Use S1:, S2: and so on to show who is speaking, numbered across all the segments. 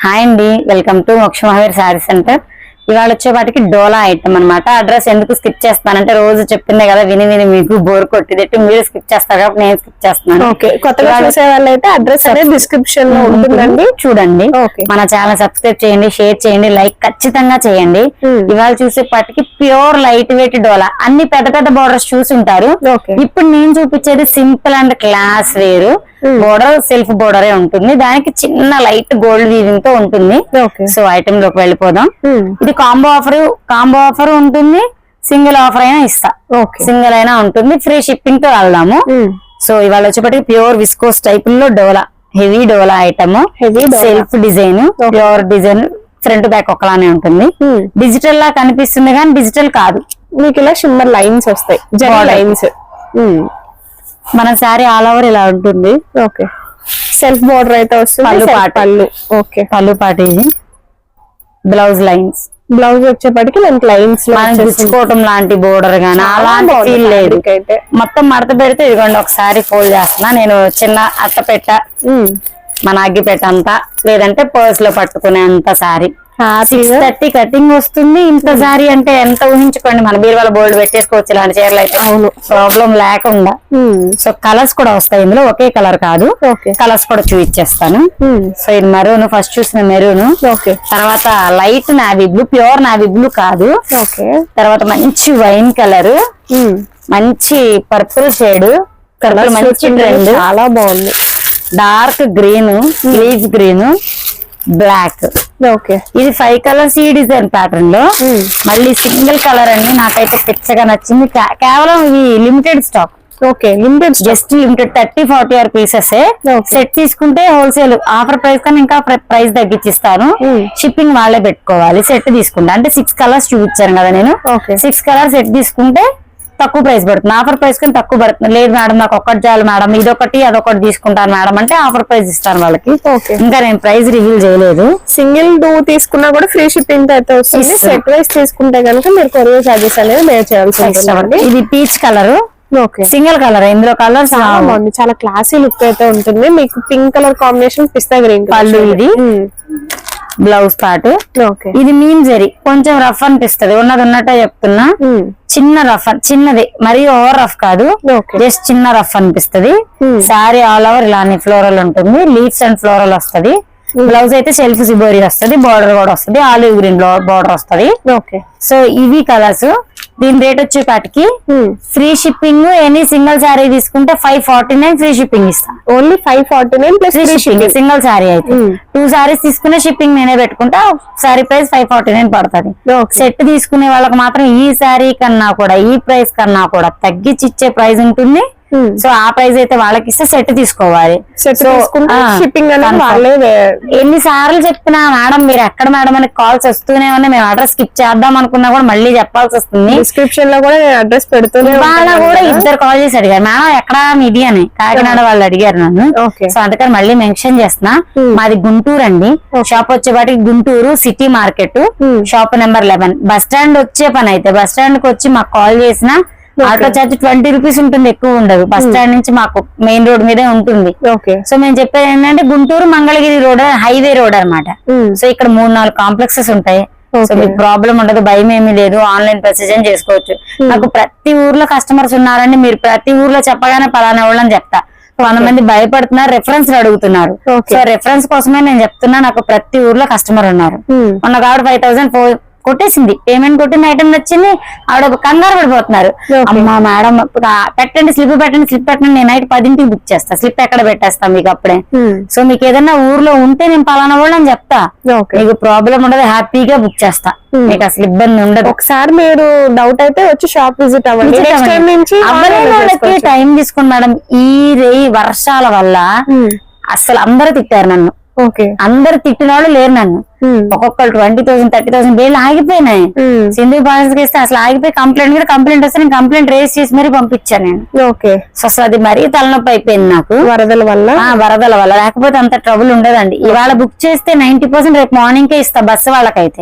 S1: Hi అండి, welcome to మోక్ష Mahavir sari centre. ఇవాళ వచ్చేపాటికి డోలా ఐటమ్ అన్నమాట. అడ్రస్ ఎందుకు స్కిప్ చేస్తానంటే రోజు చెప్పిందే కదా విని విని మీకు బోర్ కొట్టిదట్టు మీరు స్కిప్ చేస్తారు కాబట్టి నేను స్కిప్ చేస్తున్నాను.
S2: కొత్తగా చూసే వాళ్ళైతే అడ్రస్ అనేది డిస్క్రిప్షన్ లో ఉంటుందండి,
S1: చూడండి. మన ఛానల్ సబ్స్క్రైబ్ చేయండి, షేర్ చేయండి, లైక్ ఖచ్చితంగా చేయండి. ఇవాళ చూసేపాటికి ప్యూర్ లైట్ వెయిట్ డోలా. అన్ని పెద్ద పెద్ద బోర్డర్స్ చూసి ఉంటారు. ఇప్పుడు నేను చూపించేది సింపుల్ అండ్ క్లాస్ వేరు బోర్డర్, సెల్ఫ్ బోర్డరే ఉంటుంది. దానికి చిన్న లైట్ గోల్డ్ వీవింగ్ తో ఉంటుంది. సో ఐటమ్ లోకి వెళ్ళిపోదాం. ఇది కాంబో ఆఫర్ ఉంటుంది, సింగిల్ ఆఫర్ అయినా ఇస్తా, సింగిల్ అయినా ఉంటుంది. ఫ్రీ షిప్పింగ్ తో వెళ్దాము. సో ఇవాళ వచ్చేప్పటికి ప్యూర్ విస్కోస్ టైప్ లో డోలా, హెవీ డోలా item, self design, pure design, front back ఒకలానే ఉంటుంది. డిజిటల్ లా కనిపిస్తుంది కానీ డిజిటల్ కాదు.
S2: మీకు ఇలా షిమ్మర్ లైన్స్ వస్తాయి, లైన్స్.
S1: మన శారీ ఆల్ ఓవర్ ఇలా ఉంటుంది.
S2: ఓకే, సెల్ఫ్ బోర్డర్ అయితే వస్తుంది.
S1: పళ్ళు పాటు ఇది బ్లౌజ్ లైన్స్.
S2: బ్లౌజ్ వచ్చేప్పటికి మనకి లైన్స్
S1: గుచ్చుకోవటం లాంటి బోర్డర్ గానీ అలాంటి ఫీల్ లేదు. మొత్తం మడత పెడితే ఇదిగోండి ఒకసారి ఫోల్డ్ చేస్తున్నా నేను. చిన్న అట్ట పెట్ట, మన అగ్గి పెట్ట అంతా, లేదంటే పర్స్ లో పట్టుకునే అంత శారీ 630 కటింగ్ వస్తుంది. ఇంత సారీ అంటే ఎంత ఊహించుకోండి, మన బీరువాల బోల్డ్ పెట్టేసుకోవచ్చు ఇలాంటి చీరలు అయితే. అవును, ప్రాబ్లం లేకుండా. సో కలర్స్ కూడా వస్తాయి ఇందులో, ఒకే కలర్ కాదు, కలర్స్ కూడా చూపించేస్తాను. సో ఇది మెరూన్, ఫస్ట్ చూసిన మెరూన్. తర్వాత light navy blue, pure navy blue కాదు. తర్వాత మంచి వైన్ కలర్, మంచి పర్పుల్ షేడ్ కలర్, మంచి ట్రెండ్, చాలా బాగుంది. Dark green, leaf green, black. ఇది 5 కలర్స్ ఈ డిజైన్ ప్యాటర్న్ లో. మళ్ళీ సింగిల్ కలర్ అండి, నాకైతే పిచ్చగా నచ్చింది. కేవలం ఇవి limited stock. Just limited 30-40 pieces. Set తీసుకుంటే హోల్సేల్ ఆఫర్ ప్రైస్ కన్నా ఇంకా ప్రైస్ తగ్గించిస్తాను. షిప్పింగ్ వాళ్ళే పెట్టుకోవాలి. సెట్ తీసుకుంటే అంటే 6 కలర్స్ చూపించాను కదా నేను. 6 కలర్ సెట్ తీసుకుంటే తక్కువ ప్రైస్ పడుతుంది. ఆఫర్ ప్రైస్ కానీ తక్కువ పడుతుంది. లేదు మేడం నాకు ఒక్కటి చాలు మేడం, ఇదొకటి అదొకటి తీసుకుంటాను మేడం అంటే ఆఫర్ ప్రైస్ ఇస్తాను వాళ్ళకి. ఇంకా నేను ప్రైస్ రివీల్ చేయలేదు.
S2: సింగిల్ 2 తీసుకున్నా కూడా ఫ్రీ షిప్పింగ్ అయితే వస్తుంది. సెట్ వైస్ తీసుకుంటే కనుక మీరు కొరియర్ చార్జెస్ అనేది పే చేయాల్సి ఉంటుంది.
S1: ఇది పీచ్ కలర్, సింగిల్ కలర్. ఇందులో కలర్స్
S2: బాగుంది, చాలా క్లాసీ లుక్ అయితే ఉంటుంది. మీకు పింక్ కలర్ కాంబినేషన్, పిస్తా గ్రీన్
S1: పళ్ళు, ఇది బ్లౌజ్ పార్ట్. ఇది మీన్ జరీ, కొంచెం రఫ్ అనిపిస్తుంది, ఉన్నది ఉన్నట్టే చెప్తున్నా. చిన్న రఫ్, చిన్నది, మరీ ఓవర్ రఫ్ కాదు, జస్ట్ చిన్న రఫ్ అనిపిస్తుంది. శారీ ఆల్ ఓవర్ ఇలానే ఫ్లోరల్ ఉంటుంది, లీవ్స్ అండ్ ఫ్లోరల్ వస్తుంది. బ్లౌజ్ అయితే సెల్ఫ్ సిబోరీ వస్తుంది, బార్డర్ కూడా వస్తుంది, ఆలివ్ గ్రీన్ బార్డర్ వస్తుంది. సో ఇవి కలర్స్. దీని రేట్ వచ్చేపాటికి free shipping. Any single sari తీసుకుంటే 549 ఫ్రీ షిప్పింగ్ ఇస్తాను.
S2: Only 549 plus
S1: free shipping. Single sari అయితే 2 శారీస్ తీసుకునే షిప్పింగ్ నేనే పెట్టుకుంటా. శారీ ప్రైస్ 549 పడుతుంది. సెట్ తీసుకునే వాళ్ళకి మాత్రం ఈ శారీ కన్నా కూడా, ఈ ప్రైస్ కన్నా కూడా తగ్గించి ఇచ్చే ప్రైస్ ఉంటుంది. సో ఆ ప్రైస్ అయితే వాళ్ళకి ఇస్తే సెట్ తీసుకోవాలి.
S2: షిప్పింగ్
S1: ఎన్నిసార్లు చెప్పినా మేడం మీరు ఎక్కడ మేడం అని కాల్స్ వస్తూనే ఉన్నాయి. మేము అడ్రస్ స్కిప్ చేద్దాం అనుకున్నా కూడా మళ్ళీ చెప్పాల్సి వస్తుంది.
S2: డిస్క్రిప్షన్ లో కూడా అడ్రస్ పెడుతూనే.
S1: వాళ్ళ కూడా 2 కాల్ చేసి అడిగారు మేడం ఎక్కడ మీది అని, కాకినాడ వాళ్ళు అడిగారు నన్ను. సో అందుకని మళ్ళీ మెన్షన్ చేస్తున్నా, మాది గుంటూరు అండి. షాప్ వచ్చేపాటికి Guntur city market, shop number 11. Bus stand వచ్చే పని అయితే బస్ స్టాండ్ కి వచ్చి మాకు కాల్ చేసినా ఆటో చార్జ్ 20 రూపీస్ ఉంటుంది, ఎక్కువ ఉండదు. బస్ స్టాండ్ నుంచి మాకు మెయిన్ రోడ్ మీదే ఉంటుంది. సో మేము చెప్పేది ఏంటంటే Guntur Mangalagiri road, highway road అన్నమాట. సో ఇక్కడ 3-4 కాంప్లెక్సెస్ ఉంటాయి. సో మీకు ప్రాబ్లం ఉండదు, భయం ఏమీ లేదు. ఆన్లైన్ పర్చేజ్ చేసుకోవచ్చు. నాకు ప్రతి ఊర్లో కస్టమర్స్ ఉన్నారండి. మీరు ప్రతి ఊర్లో చెప్పగానే పలానా వాళ్ళని చెప్తా. 100 మంది భయపడుతున్నారు, రెఫరెన్స్ అడుగుతున్నారు. సో రెఫరెన్స్ కోసమే నేను చెప్తున్నా. నాకు ప్రతి ఊర్లో కస్టమర్ ఉన్నారు. మొన్న కాబట్టి 5000 కొట్టేసింది, పేమెంట్ కొట్టిన ఐటమ్ నచ్చింది, ఆవిడ కంగారు పడిపోతున్నారు. అమ్మా మేడం పెట్టండి, స్లిప్ పెట్టండి, నేను నైట్ 10ంటికి బుక్ చేస్తా. స్లిప్ ఎక్కడ పెట్టేస్తా మీకు అప్పుడే. సో మీకు ఏదన్నా ఊర్లో ఉంటే నేను పలానా వాళ్ళు అని చెప్తా, మీకు ప్రాబ్లం ఉండదు, హ్యాపీగా బుక్ చేస్తా, మీకు అసలు ఇబ్బంది ఉండదు.
S2: ఒకసారి మీరు డౌట్ అయితే వచ్చి షాప్ విజిట్ అవ్వండి.
S1: టైం తీసుకోండి మేడం. ఈ వర్షాల వల్ల అసలు అందరూ తిట్టారు నన్ను. అందరు తిట్టిన వాళ్ళు లేరు నన్ను. ఒక్కొక్కరు 20,000 30,000 బిల్లు ఆగిపోయినాయి. సింధు బాయ్స్ కి ఇస్తే అసలు ఆగిపోయి కంప్లైంట్ వస్తే నేను కంప్లైంట్ రేస్ చేసి మరీ పంపించాను నేను.
S2: ఓకే.
S1: సో అది మరీ తలనొప్పి అయిపోయింది నాకు
S2: వరదల వల్ల.
S1: లేకపోతే అంత ట్రబుల్ ఉండదండి. ఇవాళ బుక్ చేస్తే 90% రేపు మార్నింగ్ కే ఇస్తా. బస్సు వాళ్ళకైతే,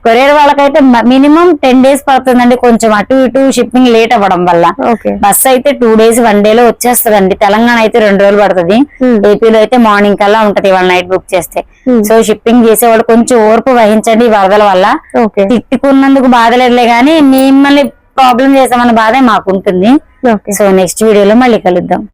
S1: కొరియర్ వాళ్ళకైతే మినిమం 10 days పడుతుందండి. కొంచెం అటు ఇటు షిప్పింగ్ లేట్ అవ్వడం వల్ల. బస్ అయితే 2 days 1 day లో వచ్చేస్తదండి. తెలంగాణ అయితే 2 రోజులు పడుతుంది. ఏపీలో అయితే మార్నింగ్ కల్లా ఉంటది ఇవాళ నైట్ బుక్ చేస్తే. సో షిప్పింగ్ చేసేవాళ్ళు కొంచెం ఓర్పు వహించండి. ఈ వరదల వల్ల తిట్టుకున్నందుకు బాధలేదులే గానీ మిమ్మల్ని ప్రాబ్లం చేసామన్న బాధే మాకు ఉంటుంది. సో నెక్స్ట్ వీడియోలో మళ్ళీ కలుద్దాం.